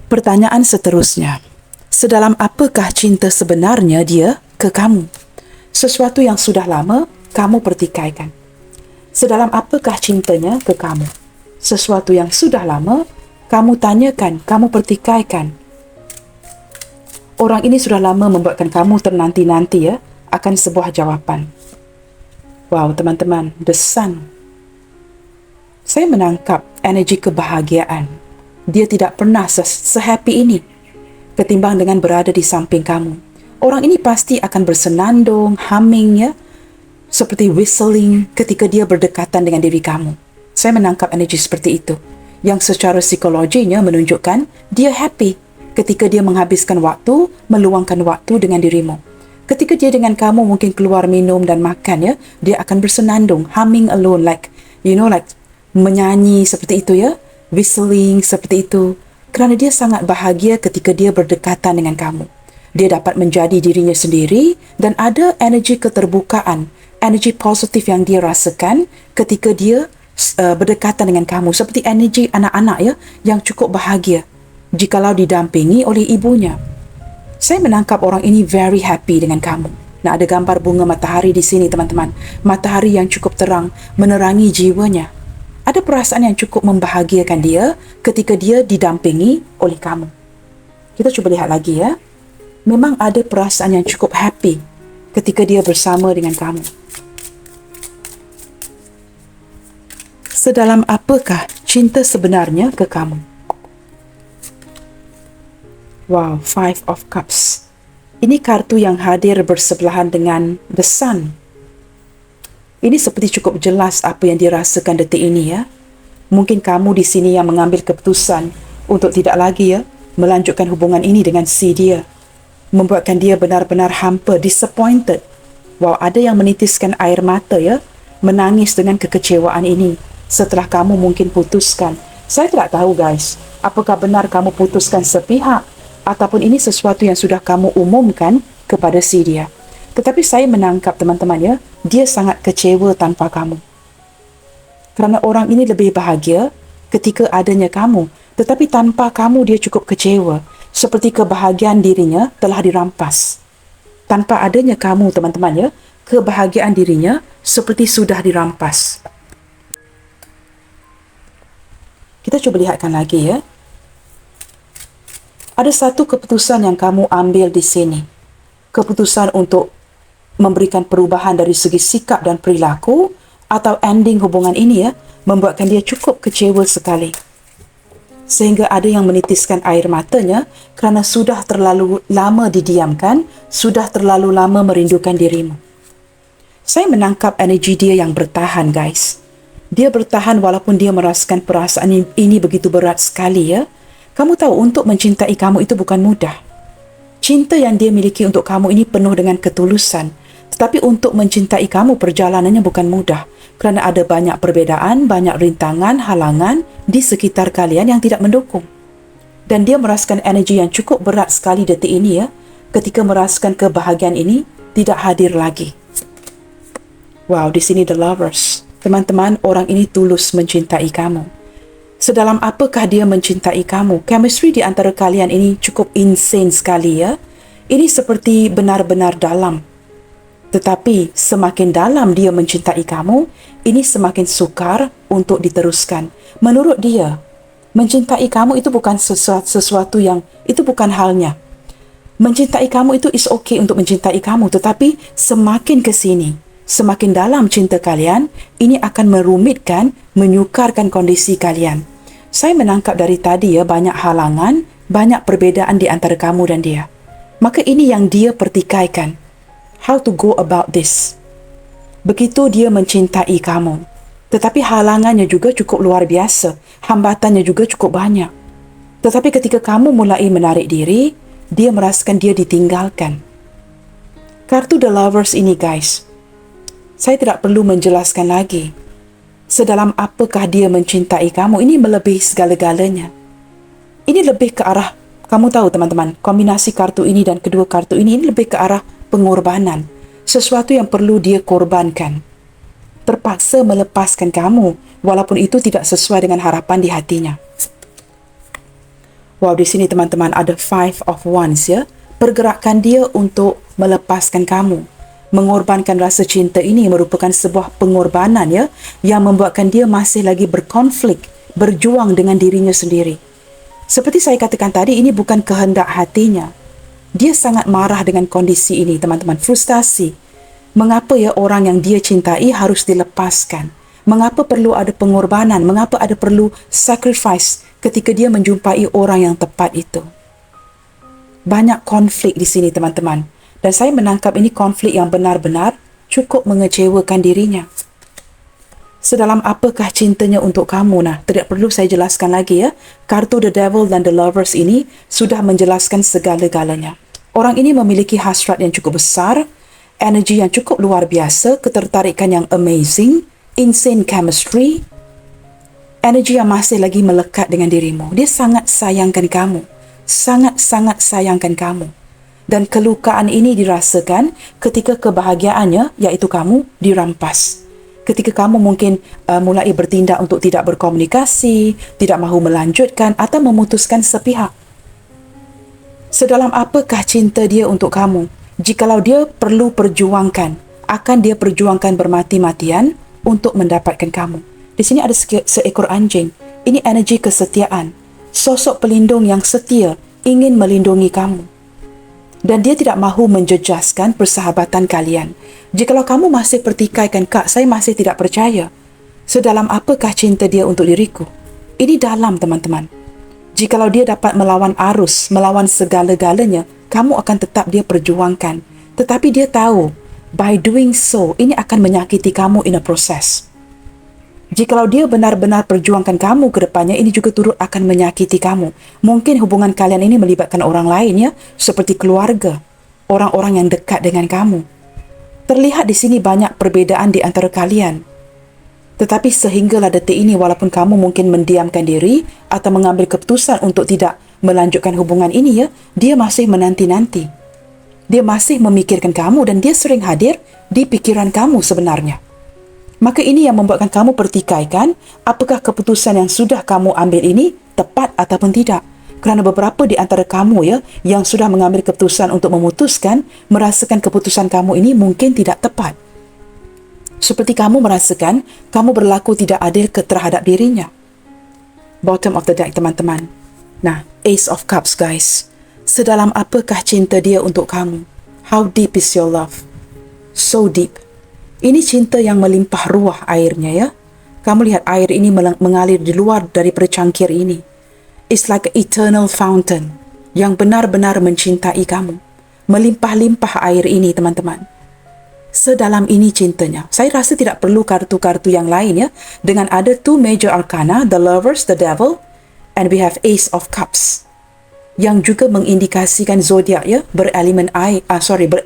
Pertanyaan seterusnya. Sedalam apakah cinta sebenarnya dia ke kamu? Sesuatu yang sudah lama kamu pertikaikan. Sedalam apakah cintanya ke kamu? Sesuatu yang sudah lama kamu tanyakan, kamu pertikaikan. Orang ini sudah lama membuatkan kamu ternanti-nanti ya akan sebuah jawapan. Wow, teman-teman, the sun. Saya menangkap energi kebahagiaan. Dia tidak pernah se-happy ini ketimbang dengan berada di samping kamu. Orang ini pasti akan bersenandung, humming ya, seperti whistling ketika dia berdekatan dengan diri kamu. Saya menangkap energi seperti itu, yang secara psikologinya menunjukkan dia happy ketika dia menghabiskan waktu, meluangkan waktu dengan dirimu. Ketika dia dengan kamu mungkin keluar minum dan makan ya, dia akan bersenandung, humming alone, like menyanyi seperti itu ya, whistling seperti itu. Kerana dia sangat bahagia ketika dia berdekatan dengan kamu. Dia dapat menjadi dirinya sendiri dan ada energi keterbukaan, energi positif yang dia rasakan ketika dia berdekatan dengan kamu. Seperti energi anak-anak ya, yang cukup bahagia jikalau didampingi oleh ibunya. Saya menangkap orang ini very happy dengan kamu. Nah, ada gambar bunga matahari di sini teman-teman. Matahari yang cukup terang menerangi jiwanya. Ada perasaan yang cukup membahagiakan dia ketika dia didampingi oleh kamu. Kita cuba lihat lagi ya. Memang ada perasaan yang cukup happy ketika dia bersama dengan kamu. Sedalam apakah cinta sebenarnya ke kamu? Wow, Five of Cups. Ini kartu yang hadir bersebelahan dengan the sun. Ini seperti cukup jelas apa yang dirasakan detik ini ya. Mungkin kamu di sini yang mengambil keputusan untuk tidak lagi ya melanjutkan hubungan ini dengan si dia. Membuatkan dia benar-benar hampa, disappointed. Wow, ada yang menitiskan air mata ya, menangis dengan kekecewaan ini setelah kamu mungkin putuskan. Saya tidak tahu guys, apakah benar kamu putuskan sepihak ataupun ini sesuatu yang sudah kamu umumkan kepada si dia. Tetapi saya menangkap teman-teman ya, dia sangat kecewa tanpa kamu. Kerana orang ini lebih bahagia ketika adanya kamu. Tetapi tanpa kamu dia cukup kecewa. Seperti kebahagiaan dirinya telah dirampas. Tanpa adanya kamu teman-teman ya, kebahagiaan dirinya seperti sudah dirampas. Kita coba lihatkan lagi ya. Ada satu keputusan yang kamu ambil di sini. Keputusan untuk memberikan perubahan dari segi sikap dan perilaku atau ending hubungan ini membuatkan dia cukup kecewa sekali. Sehingga ada yang menitiskan air matanya kerana sudah terlalu lama didiamkan, sudah terlalu lama merindukan dirimu. Saya menangkap energi dia yang bertahan, guys. Dia bertahan walaupun dia merasakan perasaan ini begitu berat sekali, ya. Kamu tahu, untuk mencintai kamu itu bukan mudah. Cinta yang dia miliki untuk kamu ini penuh dengan ketulusan. Tetapi untuk mencintai kamu, perjalanannya bukan mudah. Kerana ada banyak perbezaan, banyak rintangan, halangan di sekitar kalian yang tidak mendukung. Dan dia merasakan energi yang cukup berat sekali detik ini, ya. Ketika merasakan kebahagiaan ini tidak hadir lagi. Wow, di sini the lovers. Teman-teman, orang ini tulus mencintai kamu. Sedalam apakah dia mencintai kamu? Chemistry di antara kalian ini cukup insane sekali, ya. Ini seperti benar-benar dalam. Tetapi semakin dalam dia mencintai kamu, ini semakin sukar untuk diteruskan. Menurut dia, mencintai kamu itu bukan sesuatu yang, itu bukan halnya. Mencintai kamu itu is okay untuk mencintai kamu, tetapi semakin ke sini, semakin dalam cinta kalian, ini akan merumitkan, menyukarkan kondisi kalian. Saya menangkap dari tadi, ya, banyak halangan, banyak perbezaan di antara kamu dan dia. Maka ini yang dia pertikaikan. How to go about this. Begitu dia mencintai kamu, tetapi halangannya juga cukup luar biasa, hambatannya juga cukup banyak. Tetapi ketika kamu mulai menarik diri, dia merasakan dia ditinggalkan. Kartu The Lovers ini, guys, saya tidak perlu menjelaskan lagi. Sedalam apakah dia mencintai kamu, ini melebihi segala-galanya. Ini lebih ke arah, kamu tahu teman-teman, kombinasi kartu ini dan kedua kartu ini lebih ke arah pengorbanan. Sesuatu yang perlu dia korbankan. Terpaksa melepaskan kamu, walaupun itu tidak sesuai dengan harapan di hatinya. Wow, di sini teman-teman ada Five of Wands, ya. Pergerakan dia untuk melepaskan kamu. Mengorbankan rasa cinta ini merupakan sebuah pengorbanan, ya, yang membuatkan dia masih lagi berkonflik, berjuang dengan dirinya sendiri. Seperti saya katakan tadi, ini bukan kehendak hatinya. Dia sangat marah dengan kondisi ini, teman-teman. Frustasi. Mengapa, ya, orang yang dia cintai harus dilepaskan? Mengapa perlu ada pengorbanan? Mengapa ada perlu sacrifice ketika dia menjumpai orang yang tepat itu? Banyak konflik di sini, teman-teman. Dan saya menangkap ini konflik yang benar-benar cukup mengecewakan dirinya. Sedalam apakah cintanya untuk kamu? Nah, tidak perlu saya jelaskan lagi, ya. Kartu The Devil dan The Lovers ini sudah menjelaskan segala-galanya. Orang ini memiliki hasrat yang cukup besar, energi yang cukup luar biasa, ketertarikan yang amazing, insane chemistry, energi yang masih lagi melekat dengan dirimu. Dia sangat sayangkan kamu. Sangat-sangat sayangkan kamu. Dan kelukaan ini dirasakan ketika kebahagiaannya, iaitu kamu, dirampas. Ketika kamu mungkin mulai bertindak untuk tidak berkomunikasi, tidak mahu melanjutkan atau memutuskan sepihak. Sedalam apakah cinta dia untuk kamu? Jikalau dia perlu perjuangkan, akan dia perjuangkan bermati-matian untuk mendapatkan kamu. Di sini ada seekor anjing. Ini energi kesetiaan. Sosok pelindung yang setia ingin melindungi kamu. Dan dia tidak mahu menjejaskan persahabatan kalian. Jikalau kamu masih pertikaikan, Kak, saya masih tidak percaya. Sedalam apakah cinta dia untuk diriku? Ini dalam, teman-teman. Jikalau dia dapat melawan arus, melawan segala-galanya, kamu akan tetap dia perjuangkan. Tetapi dia tahu, by doing so, ini akan menyakiti kamu in a process. Jikalau dia benar-benar perjuangkan kamu ke depannya, ini juga turut akan menyakiti kamu. Mungkin hubungan kalian ini melibatkan orang lain, ya, seperti keluarga, orang-orang yang dekat dengan kamu. Terlihat di sini banyak perbezaan di antara kalian. Tetapi sehinggalah detik ini, walaupun kamu mungkin mendiamkan diri atau mengambil keputusan untuk tidak melanjutkan hubungan ini, ya, dia masih menanti-nanti. Dia masih memikirkan kamu dan dia sering hadir di pikiran kamu sebenarnya. Maka ini yang membuatkan kamu pertikaikan apakah keputusan yang sudah kamu ambil ini tepat ataupun tidak. Kerana beberapa di antara kamu, ya, yang sudah mengambil keputusan untuk memutuskan, merasakan keputusan kamu ini mungkin tidak tepat. Seperti kamu merasakan kamu berlaku tidak adil terhadap dirinya. Bottom of the deck, teman-teman. Nah, Ace of Cups, guys. Sedalam apakah cinta dia untuk kamu? How deep is your love? So deep. Ini cinta yang melimpah ruah airnya, ya. Kamu lihat air ini mengalir di luar daripada cangkir ini. It's like an eternal fountain yang benar-benar mencintai kamu. Melimpah-limpah air ini, teman-teman. Sedalam ini cintanya. Saya rasa tidak perlu kartu-kartu yang lain, ya. Dengan ada 2 major arcana, the lovers, the devil, and we have Ace of Cups, yang juga mengindikasikan zodiak, ya, berelemen air,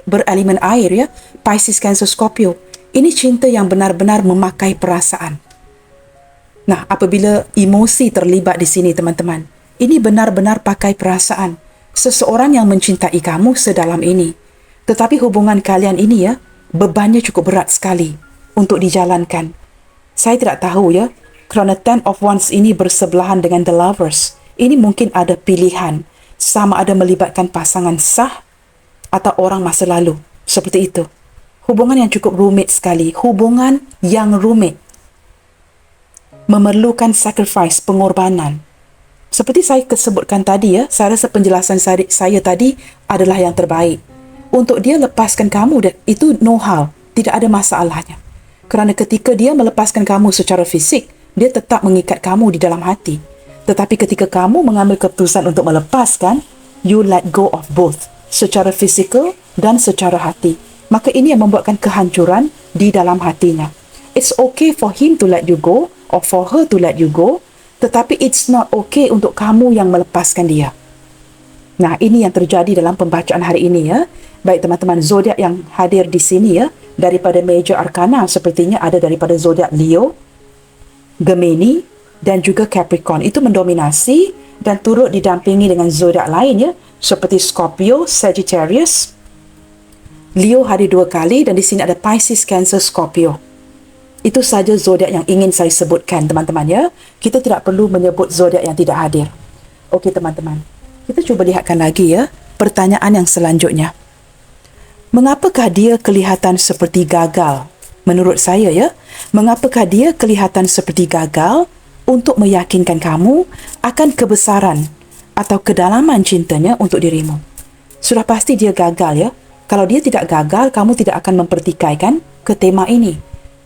berelemen air, ya, Pisces, Cancer, Scorpio. Ini cinta yang benar-benar memakai perasaan. Nah, apabila emosi terlibat di sini, teman-teman, ini benar-benar pakai perasaan. Seseorang yang mencintai kamu sedalam ini. Tetapi hubungan kalian ini, ya, bebannya cukup berat sekali untuk dijalankan. Saya tidak tahu, ya, kerana 10 of Wands ini bersebelahan dengan the lovers. Ini mungkin ada pilihan, sama ada melibatkan pasangan sah atau orang masa lalu. Seperti itu. Hubungan yang cukup rumit sekali. Hubungan yang rumit. Memerlukan sacrifice, pengorbanan. Seperti saya sebutkan tadi, ya, saya rasa penjelasan saya tadi adalah yang terbaik. Untuk dia lepaskan kamu, itu no hal, tidak ada masalahnya. Kerana ketika dia melepaskan kamu secara fisik, dia tetap mengikat kamu di dalam hati. Tetapi ketika kamu mengambil keputusan untuk melepaskan, you let go of both, secara fizikal dan secara hati. Maka ini yang membuatkan kehancuran di dalam hatinya. It's okay for him to let you go, or for her to let you go, tetapi it's not okay untuk kamu yang melepaskan dia. Nah, ini yang terjadi dalam pembacaan hari ini, ya. Baik teman-teman, zodiak yang hadir di sini, ya, daripada major arcana sepertinya ada daripada zodiak Leo, Gemini dan juga Capricorn. Itu mendominasi dan turut didampingi dengan zodiak lain, ya, seperti Scorpio, Sagittarius. Leo hadir 2 kali dan di sini ada Pisces, Cancer, Scorpio. Itu saja zodiak yang ingin saya sebutkan, teman-teman, ya. Kita tidak perlu menyebut zodiak yang tidak hadir. Okey, teman-teman. Kita cuba lihatkan lagi, ya, pertanyaan yang selanjutnya. Mengapakah dia kelihatan seperti gagal? Menurut saya, ya, mengapakah dia kelihatan seperti gagal untuk meyakinkan kamu akan kebesaran atau kedalaman cintanya untuk dirimu? Sudah pasti dia gagal, ya. Kalau dia tidak gagal, kamu tidak akan mempertikaikan ke tema ini.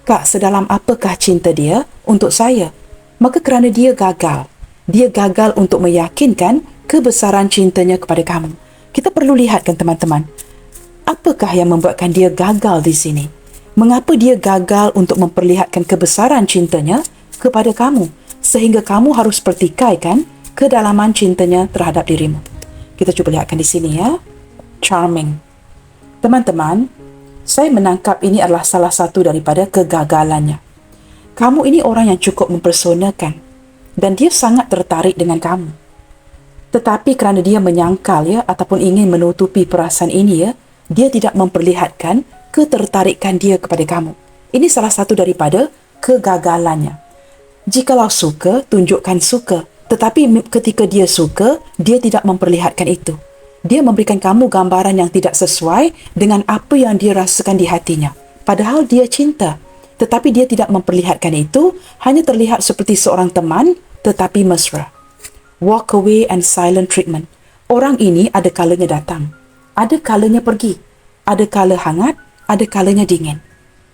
Kak, sedalam apakah cinta dia untuk saya? Maka kerana dia gagal untuk meyakinkan kebesaran cintanya kepada kamu. Kita perlu lihatkan, teman-teman, apakah yang membuatkan dia gagal di sini? Mengapa dia gagal untuk memperlihatkan kebesaran cintanya kepada kamu, sehingga kamu harus pertikaikan kedalaman cintanya terhadap dirimu? Kita cuba lihatkan di sini, ya. Charming. Teman-teman, saya menangkap ini adalah salah satu daripada kegagalannya. Kamu ini orang yang cukup mempersonakan dan dia sangat tertarik dengan kamu. Tetapi kerana dia menyangkal, ya, ataupun ingin menutupi perasaan ini, ya, dia tidak memperlihatkan ketertarikan dia kepada kamu. Ini salah satu daripada kegagalannya. Jikalau suka, tunjukkan suka. Tetapi ketika dia suka, dia tidak memperlihatkan itu. Dia memberikan kamu gambaran yang tidak sesuai dengan apa yang dia rasakan di hatinya. Padahal dia cinta. Tetapi dia tidak memperlihatkan itu, hanya terlihat seperti seorang teman, tetapi mesra. Walk away and silent treatment. Orang ini ada kalanya datang, ada kalanya pergi, ada kala hangat, ada kalanya dingin.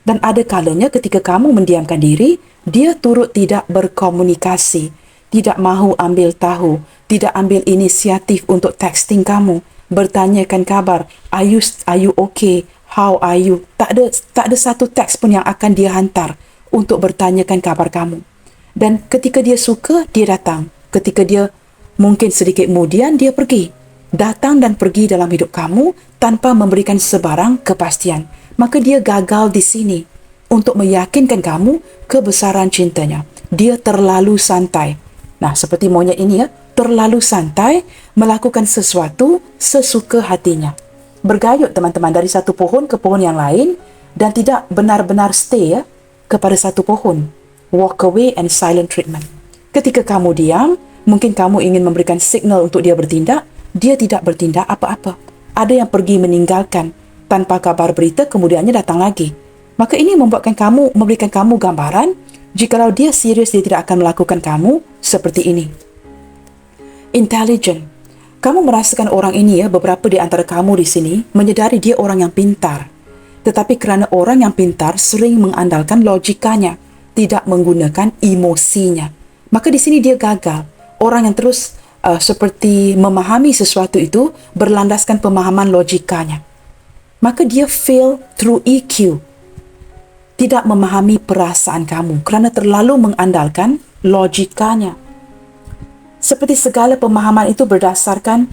Dan ada kalanya ketika kamu mendiamkan diri, dia turut tidak berkomunikasi, tidak mahu ambil tahu, tidak ambil inisiatif untuk texting kamu, bertanyakan kabar, are you okay? How are you? Tak ada satu teks pun yang akan dia hantar untuk bertanyakan kabar kamu. Dan ketika dia suka, dia datang. Ketika dia mungkin sedikit kemudian, dia pergi. Datang dan pergi dalam hidup kamu tanpa memberikan sebarang kepastian. Maka dia gagal di sini untuk meyakinkan kamu kebesaran cintanya. Dia terlalu santai. Nah, seperti monyet ini, ya, terlalu santai melakukan sesuatu sesuka hatinya. Bergayut, teman-teman, dari satu pohon ke pohon yang lain dan tidak benar-benar stay, ya, kepada satu pohon. Walk away and silent treatment. Ketika kamu diam, mungkin kamu ingin memberikan signal untuk dia bertindak, dia tidak bertindak apa-apa. Ada yang pergi meninggalkan tanpa kabar berita, kemudiannya datang lagi. Maka ini memberikan kamu gambaran, jikalau dia serius, dia tidak akan melakukan kamu seperti ini. intelligent. Kamu merasakan orang ini beberapa di antara kamu di sini menyedari dia orang yang pintar. Tetapi kerana orang yang pintar sering mengandalkan logikanya, tidak menggunakan emosinya. Maka di sini dia gagal. Orang yang terus seperti memahami sesuatu itu berlandaskan pemahaman logikanya. Maka dia fail through EQ. Tidak memahami perasaan kamu kerana terlalu mengandalkan logikanya. Seperti segala pemahaman itu berdasarkan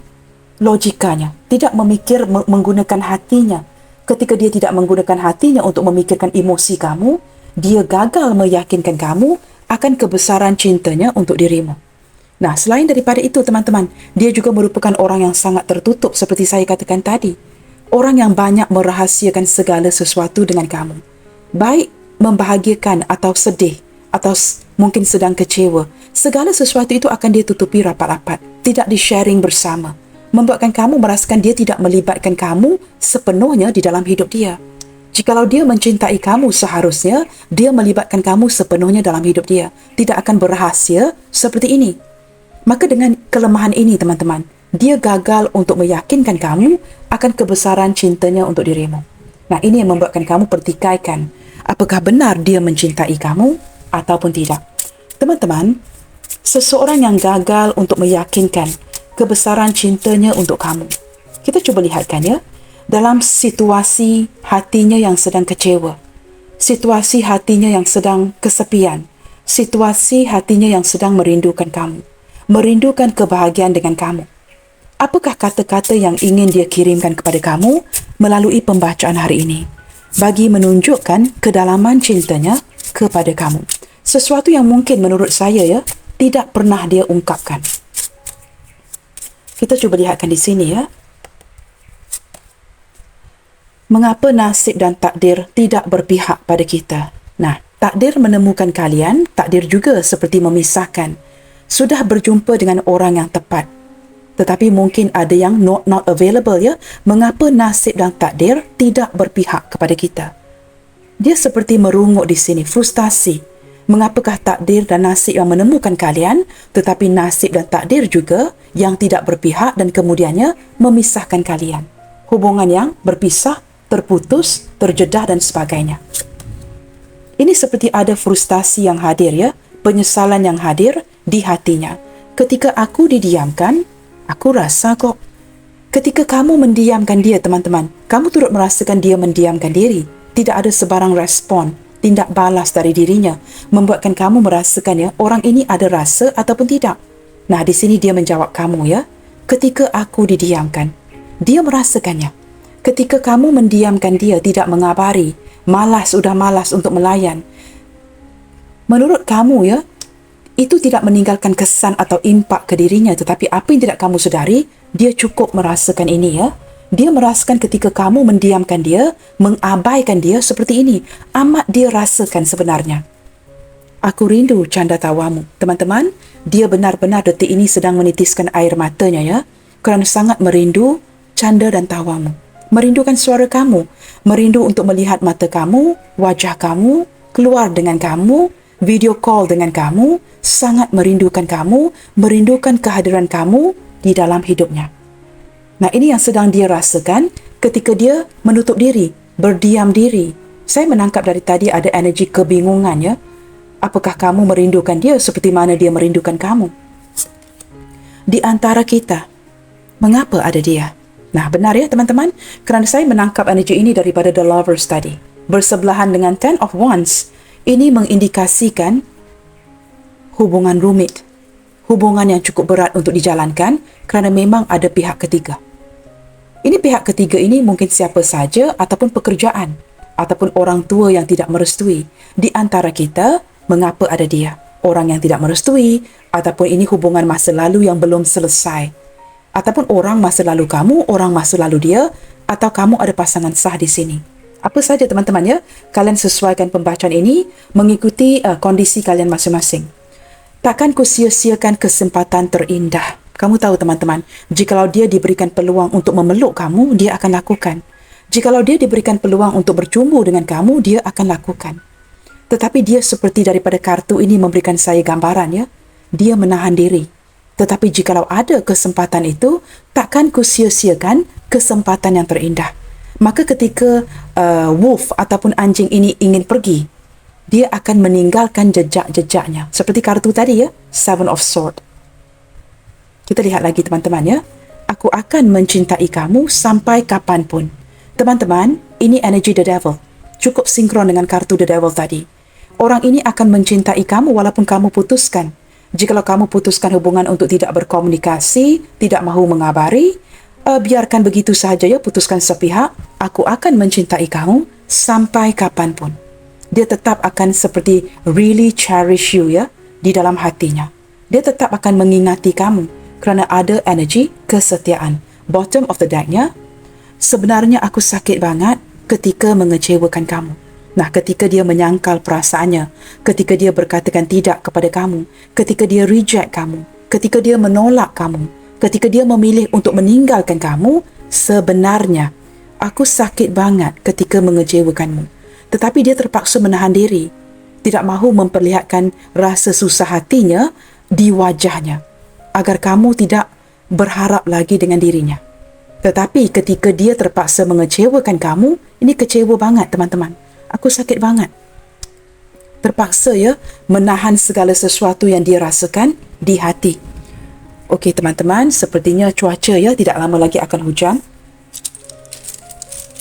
logikanya. Tidak memikir menggunakan hatinya. Ketika dia tidak menggunakan hatinya untuk memikirkan emosi kamu, dia gagal meyakinkan kamu akan kebesaran cintanya untuk dirimu. Nah, selain daripada itu teman-teman, dia juga merupakan orang yang sangat tertutup seperti saya katakan tadi. Orang yang banyak merahasiakan segala sesuatu dengan kamu. Baik membahagiakan atau sedih atau mungkin sedang kecewa. Segala sesuatu itu akan dia tutupi rapat-rapat. Tidak di-sharing bersama. Membuatkan kamu merasakan dia tidak melibatkan kamu sepenuhnya di dalam hidup dia. Jikalau dia mencintai kamu, seharusnya dia melibatkan kamu sepenuhnya dalam hidup dia. Tidak akan berrahasia seperti ini. Maka dengan kelemahan ini teman-teman, dia gagal untuk meyakinkan kamu akan kebesaran cintanya untuk dirimu. Nah, ini yang membuatkan kamu pertikaikan apakah benar dia mencintai kamu ataupun tidak. Teman-teman, seseorang yang gagal untuk meyakinkan kebesaran cintanya untuk kamu. Kita cuba lihatkan ya, dalam situasi hatinya yang sedang kecewa, situasi hatinya yang sedang kesepian, situasi hatinya yang sedang merindukan kamu, merindukan kebahagiaan dengan kamu. Apakah kata-kata yang ingin dia kirimkan kepada kamu melalui pembacaan hari ini bagi menunjukkan kedalaman cintanya kepada kamu? Sesuatu yang mungkin menurut saya tidak pernah dia ungkapkan. Kita cuba lihatkan di sini ya. Mengapa nasib dan takdir tidak berpihak pada kita? Nah, takdir menemukan kalian, takdir juga seperti memisahkan. Sudah berjumpa dengan orang yang tepat, tetapi mungkin ada yang not available ya. Mengapa nasib dan takdir tidak berpihak kepada kita? Dia seperti merungut di sini, frustasi. Mengapakah takdir dan nasib yang menemukan kalian, tetapi nasib dan takdir juga yang tidak berpihak dan kemudiannya memisahkan kalian. Hubungan yang berpisah, terputus, terjedah dan sebagainya. Ini seperti ada frustasi yang hadir ya, penyesalan yang hadir di hatinya. Ketika aku didiamkan, aku rasa kok. Ketika kamu mendiamkan dia teman-teman, kamu turut merasakan dia mendiamkan diri. Tidak ada sebarang respon, tindak balas dari dirinya, membuatkan kamu merasakan orang ini ada rasa ataupun tidak. Nah, di sini dia menjawab kamu ya. Ketika aku didiamkan, dia merasakannya. Ketika kamu mendiamkan dia, tidak mengabari, sudah malas untuk melayan. Menurut kamu itu tidak meninggalkan kesan atau impak ke dirinya, tetapi apa yang tidak kamu sedari, dia cukup merasakan ini ya. Dia merasakan ketika kamu mendiamkan dia, mengabaikan dia seperti ini. Amat dia rasakan sebenarnya. Aku rindu canda tawamu. Teman-teman, dia benar-benar detik ini sedang menitiskan air matanya ya, kerana sangat merindu canda dan tawamu. Merindukan suara kamu, merindu untuk melihat mata kamu, wajah kamu, keluar dengan kamu, video call dengan kamu, sangat merindukan kamu, merindukan kehadiran kamu di dalam hidupnya. Nah, ini yang sedang dia rasakan ketika dia menutup diri, berdiam diri. Saya menangkap dari tadi ada energi kebingungan ya. Apakah kamu merindukan dia seperti mana dia merindukan kamu? Di antara kita, mengapa ada dia? Nah, benar ya teman-teman, kerana saya menangkap energi ini daripada The Lovers tadi. Bersebelahan dengan Ten of Wands, ini mengindikasikan hubungan rumit, hubungan yang cukup berat untuk dijalankan kerana memang ada pihak ketiga. Ini pihak ketiga ini mungkin siapa saja ataupun pekerjaan ataupun orang tua yang tidak merestui. Di antara kita, mengapa ada dia? Orang yang tidak merestui ataupun ini hubungan masa lalu yang belum selesai. Ataupun orang masa lalu kamu, orang masa lalu dia, atau kamu ada pasangan sah di sini. Apa saja teman-teman ya, kalian sesuaikan pembacaan ini mengikuti kondisi kalian masing-masing. Takkan ku sia-siakan kesempatan terindah. Kamu tahu teman-teman, jikalau dia diberikan peluang untuk memeluk kamu, dia akan lakukan. Jikalau dia diberikan peluang untuk berjumpa dengan kamu, dia akan lakukan. Tetapi dia seperti daripada kartu ini memberikan saya gambaran ya, dia menahan diri. Tetapi jikalau ada kesempatan itu, takkan ku sia-siakan kesempatan yang terindah. Maka ketika wolf ataupun anjing ini ingin pergi, dia akan meninggalkan jejak-jejaknya. Seperti kartu tadi ya, Seven of Swords. Kita lihat lagi teman-teman ya. Aku akan mencintai kamu sampai kapanpun. Teman-teman, ini energi The Devil. Cukup sinkron dengan kartu The Devil tadi. Orang ini akan mencintai kamu walaupun kamu putuskan. Jikalau kamu putuskan hubungan untuk tidak berkomunikasi, tidak mahu mengabari, biarkan begitu sahaja ya, putuskan sepihak. Aku akan mencintai kamu sampai kapanpun. Dia tetap akan seperti really cherish you ya, di dalam hatinya. Dia tetap akan mengingati kamu kerana ada energi kesetiaan. Bottom of the deck-nya, sebenarnya aku sakit banget ketika mengecewakan kamu. Nah, ketika dia menyangkal perasaannya, ketika dia berkatakan tidak kepada kamu, ketika dia reject kamu, ketika dia menolak kamu, ketika dia memilih untuk meninggalkan kamu, sebenarnya aku sakit banget ketika mengecewakanmu. Tetapi dia terpaksa menahan diri, tidak mahu memperlihatkan rasa susah hatinya di wajahnya, agar kamu tidak berharap lagi dengan dirinya. Tetapi ketika dia terpaksa mengecewakan kamu, ini kecewa banget teman-teman. Aku sakit banget. Terpaksa ya menahan segala sesuatu yang dia rasakan di hati. Okey teman-teman, sepertinya cuaca ya tidak lama lagi akan hujan.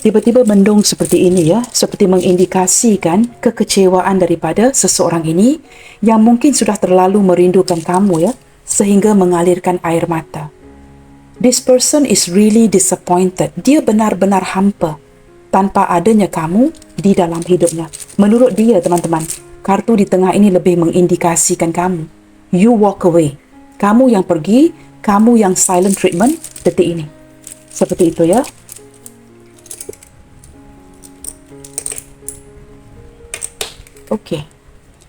Tiba-tiba mendung seperti ini ya, seperti mengindikasikan kekecewaan daripada seseorang ini yang mungkin sudah terlalu merindukan kamu ya, sehingga mengalirkan air mata. This person is really disappointed. Dia benar-benar hampa tanpa adanya kamu di dalam hidupnya. Menurut dia, teman-teman, kartu di tengah ini lebih mengindikasikan kamu. You walk away. Kamu yang pergi, kamu yang silent treatment detik ini. Seperti itu ya. Okey.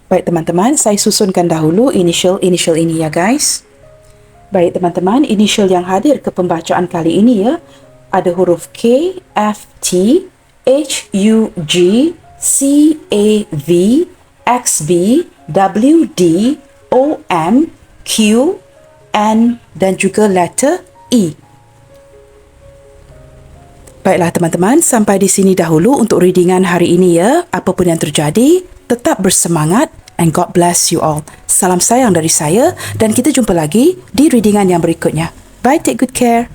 Baik teman-teman, saya susunkan dahulu initial ini ya guys. Baik teman-teman, initial yang hadir ke pembacaan kali ini ya, ada huruf K, F, T, H, U, G, C, A, V, X, B, W, D, O, M, Q, N dan juga letter E. Baiklah teman-teman, sampai di sini dahulu untuk readingan hari ini ya. Apapun yang terjadi, tetap bersemangat and God bless you all. Salam sayang dari saya dan kita jumpa lagi di readingan yang berikutnya. Bye, take good care.